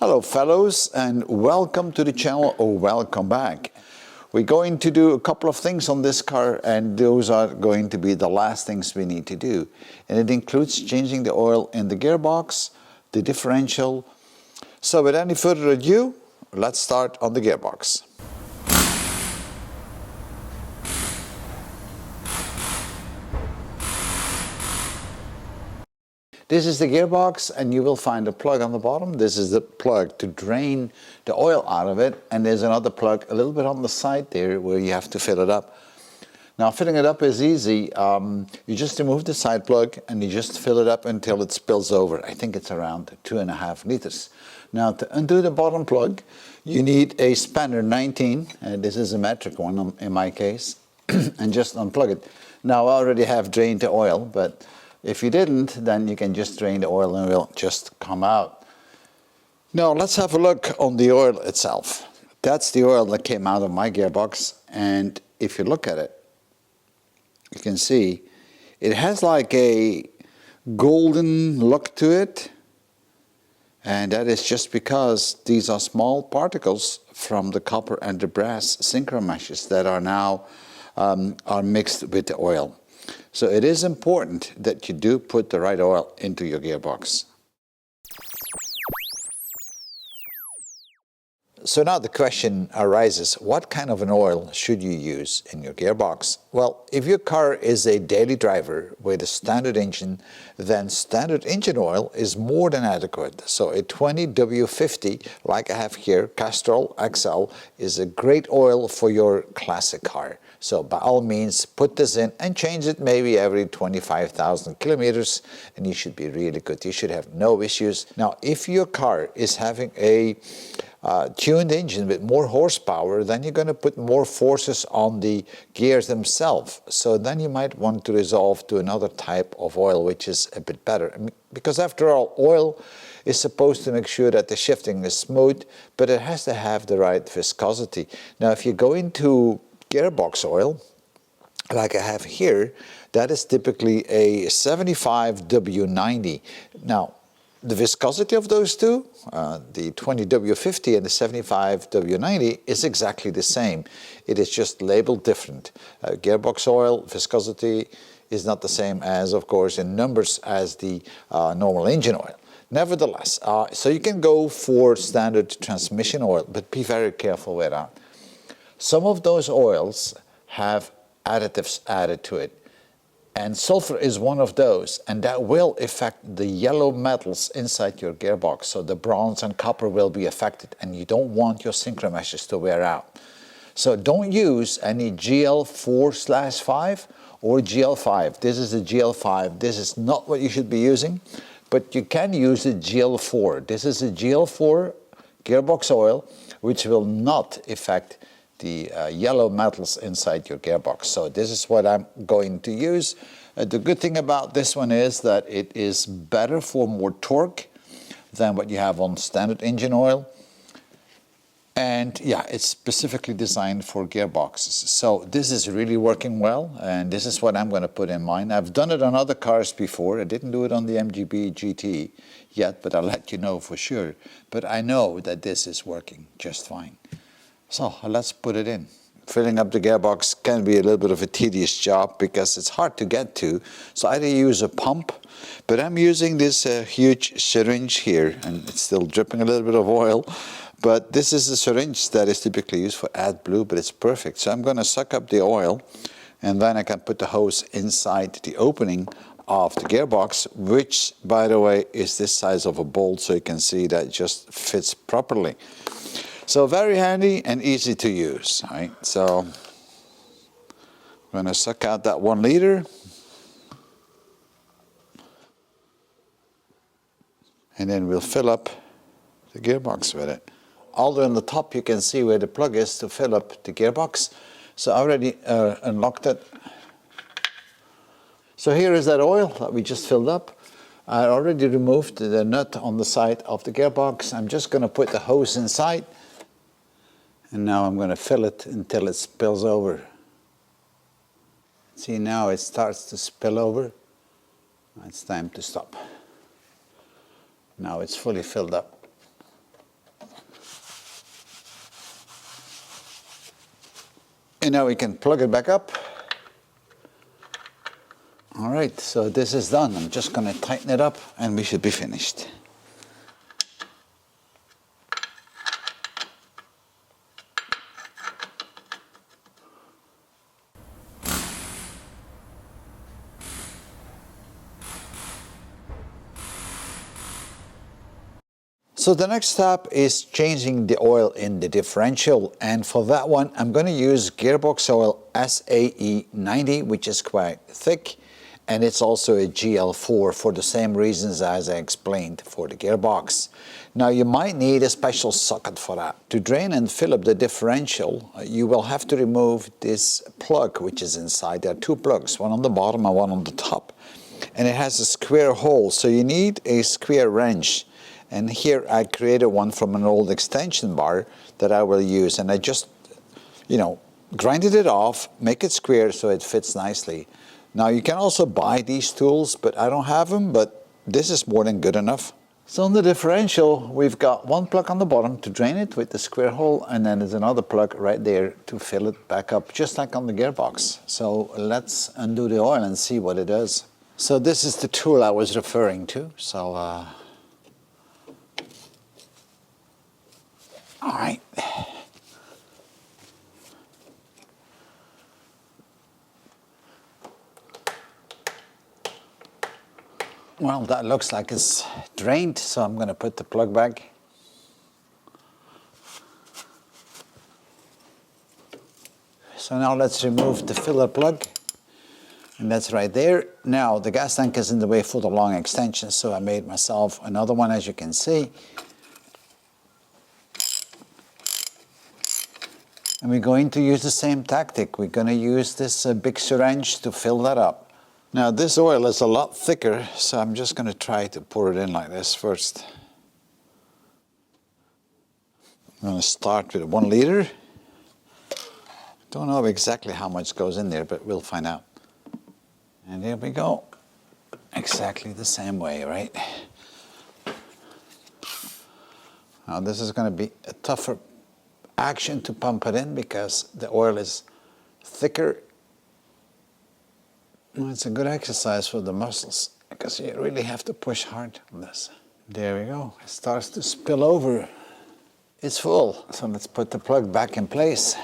Hello fellows, and welcome to the channel, or welcome back. We're going to do a couple of things on this car, and those are going to be the last things we need to do. And it includes changing the oil in the gearbox, the differential. So without any further ado, let's start on the gearbox. This is the gearbox, and you will find a plug on the bottom. This is the plug to drain the oil out of it, and there's another plug a little bit on the side there where you have to fill it up. Now filling it up is easy. You just remove the side plug and you just fill it up until it spills over. I think it's around 2.5 liters. Now to undo the bottom plug, you need a spanner 19, and this is a metric one in my case, and just unplug it. Now I already have drained the oil, but if you didn't, then you can just drain the oil and it will just come out. Now let's have a look on the oil itself. That's the oil that came out of my gearbox, and if you look at it, you can see it has like a golden look to it, and that is just because these are small particles from the copper and the brass synchro meshes that are now are mixed with the oil. So it is important that you do put the right oil into your gearbox. So now the question arises, what kind of an oil should you use in your gearbox? Well, if your car is a daily driver with a standard engine, then standard engine oil is more than adequate. So a 20W50, like I have here, Castrol XL, is a great oil for your classic car. So by all means, put this in and change it maybe every 25,000 kilometers, and you should be really good. You should have no issues. Now, if your car is having a tuned engine with more horsepower, then you're going to put more forces on the gears themselves. So then you might want to resolve to another type of oil, which is a bit better. Because after all, oil is supposed to make sure that the shifting is smooth, but it has to have the right viscosity. Now, if you go into gearbox oil, like I have here, that is typically a 75W90. Now, the viscosity of those two, the 20W50 and the 75W90, is exactly the same. It is just labeled different. Gearbox oil viscosity is not the same as, of course, in numbers as the normal engine oil. Nevertheless, so you can go for standard transmission oil, but be very careful with that. Some of those oils have additives added to it, and sulfur is one of those, and that will affect the yellow metals inside your gearbox. So the bronze and copper will be affected, and you don't want your synchro meshes to wear out. So don't use any GL4/5 or GL5. This is a GL5. This is not what you should be using, but you can use a GL4. This is a GL4 gearbox oil, which will not affect the yellow metals inside your gearbox. So this is what I'm going to use. The good thing about this one is that it is better for more torque than what you have on standard engine oil. And yeah, it's specifically designed for gearboxes. So this is really working well, and this is what I'm going to put in mine. I've done it on other cars before. I didn't do it on the MGB GT yet, but I'll let you know for sure. But I know that this is working just fine. So let's put it in. Filling up the gearbox can be a little bit of a tedious job because it's hard to get to. So either use a pump, but I'm using this huge syringe here, and it's still dripping a little bit of oil. But this is a syringe that is typically used for AdBlue, but it's perfect. So I'm going to suck up the oil, and then I can put the hose inside the opening of the gearbox, which, by the way, is this size of a bolt, so you can see that it just fits properly. So very handy and easy to use, right? So I'm going to suck out that 1 liter. And then we'll fill up the gearbox with it. Although on the top you can see where the plug is to fill up the gearbox. So I already unlocked it. So here is that oil that we just filled up. I already removed the nut on the side of the gearbox. I'm just going to put the hose inside. And now I'm going to fill it until it spills over. See, now it starts to spill over. It's time to stop. Now it's fully filled up. And now we can plug it back up. All right, so this is done. I'm just going to tighten it up and we should be finished. So the next step is changing the oil in the differential, and for that one I'm going to use gearbox oil SAE 90, which is quite thick, and it's also a GL4 for the same reasons as I explained for the gearbox. Now you might need a special socket for that. To drain and fill up the differential, you will have to remove this plug which is inside. There are two plugs, one on the bottom and one on the top, and it has a square hole, so you need a square wrench. And here I created one from an old extension bar that I will use, and I just, grinded it off, make it square so it fits nicely. Now you can also buy these tools, but I don't have them, but this is more than good enough. So on the differential, we've got one plug on the bottom to drain it with the square hole, and then there's another plug right there to fill it back up, just like on the gearbox. So let's undo the oil and see what it does. So this is the tool I was referring to. So, all right. Well, that looks like it's drained, so I'm going to put the plug back. So now let's remove the filler plug, and that's right there. Now the gas tank is in the way for the long extension, so I made myself another one, as you can see. And we're going to use the same tactic. We're going to use this big syringe to fill that up. Now this oil is a lot thicker, so I'm just going to try to pour it in like this first. I'm going to start with 1 liter. Don't know exactly how much goes in there, but we'll find out. And here we go. Exactly the same way, right? Now this is going to be a tougher action to pump it in because the oil is thicker. Well, it's a good exercise for the muscles because you really have to push hard on this. There we go. It starts to spill over. It's full. So let's put the plug back in place.